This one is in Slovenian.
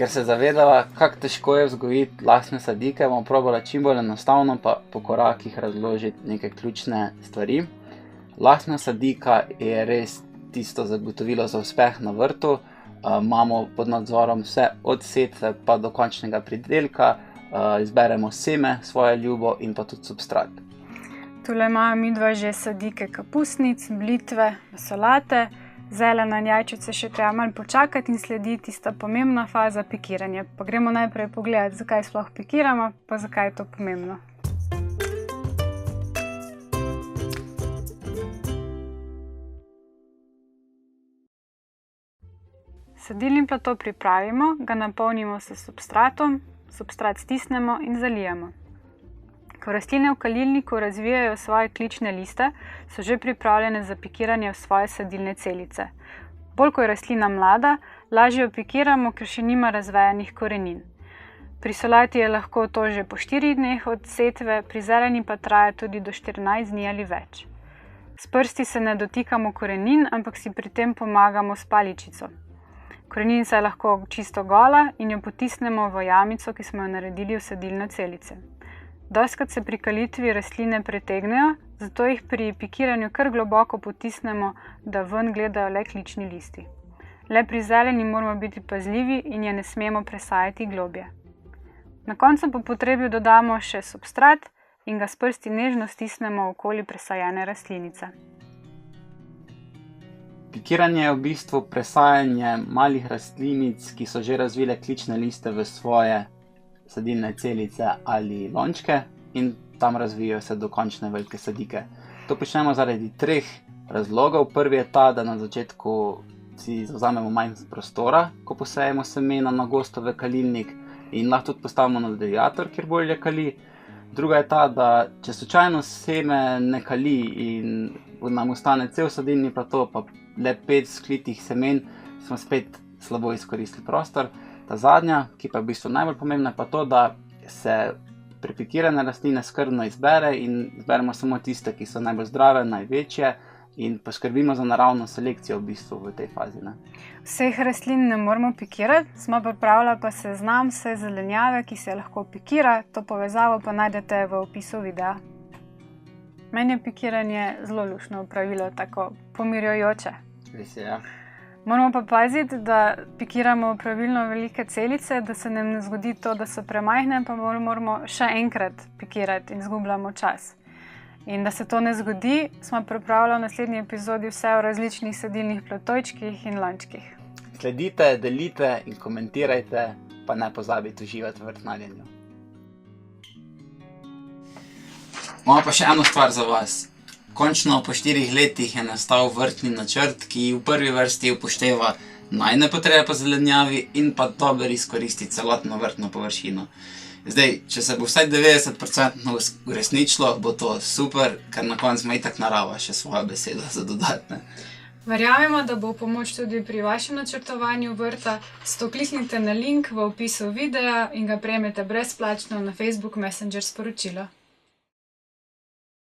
Ker se zavedava, kako težko je vzgojiti lastne sadike, bomo probali čim bolj enostavno pa po korakih razložiti neke ključne stvari. Lastna sadika je res tisto zagotovilo za uspeh na vrtu. Imamo pod nadzorom vse od setve pa do končnega pridelka, izberemo seme, svoje ljubo in pa tudi substrat. Tule imamo midva že sadike kapusnic, blitve, solate. Zelena in jajčice še treba malo počakati in sledi tista pomembna faza pikiranja. Pa gremo najprej pogledati, zakaj sploh pikiramo, pa zakaj je to pomembno. Sadilni plato pripravimo, ga napolnimo s substratom, substrat stisnemo in zalijemo. Ko rastline v kalilniku razvijajo svoje klične liste, so že pripravljene za pikiranje v svoje sadilne celice. Bolj ko je rastlina mlada, lažje jo pikiramo, ker še nima razvejanih korenin. Pri solati je lahko to že po 4 dneh od setve, pri zeleni pa traja tudi do 14 dni ali več. S prsti se ne dotikamo korenin, ampak si pri tem pomagamo s paličico. Korenica je lahko čisto gola in jo potisnemo v jamico, ki smo jo naredili v sadilne celice. Dostikrat se pri kalitvi rastline pretegnejo, zato jih pri pikiranju kar globoko potisnemo, da ven gledajo le klični listi. Le pri zeleni moramo biti pazljivi in je ne smemo presajati globje. Na koncu po potrebi dodamo še substrat in ga s prsti nežno stisnemo okoli presajene rastlinice. Pikiranje je v bistvu presajanje malih rastlinic, ki so že razvile klične liste v svoje sadilne celice ali lončke in tam razvijajo se do končne velike sadike. To počnemo zaradi 3 razlogov. Prvi je ta, da na začetku si zavzamemo manj prostora, ko posejemo semena na gosto v kalilnik in lahko tudi postavimo na radiator, kjer bolje kali. Druga je ta, da če slučajno seme ne kali in nam ostane cel sadilni plato pa le 5 sklitih semen, smo spet slabo izkoristili prostor. Ta zadnja, ki pa je v bistvu najbolj pomembna, pa to, da se prepikirane rastline skrbno izbere in izberemo samo tiste, ki so najbolj zdrave, največje in poskrbimo za naravno selekcijo v bistvu v tej fazi. Vseh rastlin ne moramo pikirati, smo pripravila pa seznam vse zelenjave, ki se lahko pikira, to povezavo pa najdete v opisu videa. Meni je pikiranje zelo luštno opravilo, tako pomirjujoče. Res je, ja. Moramo pa paziti, da pikiramo pravilno velike celice, da se nam ne zgodi to, da so premajhne, pa moramo še enkrat pikirati in izgubljamo čas. In da se to ne zgodi, smo pripravili v naslednji epizodi vse o različnih sadilnih platojčkih in lončkih. Sledite, delite in komentirajte, pa ne pozabite uživati v vrtnarjenju. Imamo pa še eno stvar za vas. Končno po 4 letih je nastal vrtni načrt, ki v prvi vrsti upošteva najne potrebe po zelenjavi in pa dobro izkoristi celotno vrtno površino. Zdaj, če se bo vsaj 90% uresničilo, bo to super, ker na koncu ima itak narava še svojo besedo za dodatne. Verjamemo, da bo v pomoč tudi pri vašem načrtovanju vrta, zato kliknite na link v opisu videa in ga prejmete brezplačno na Facebook Messenger sporočilo.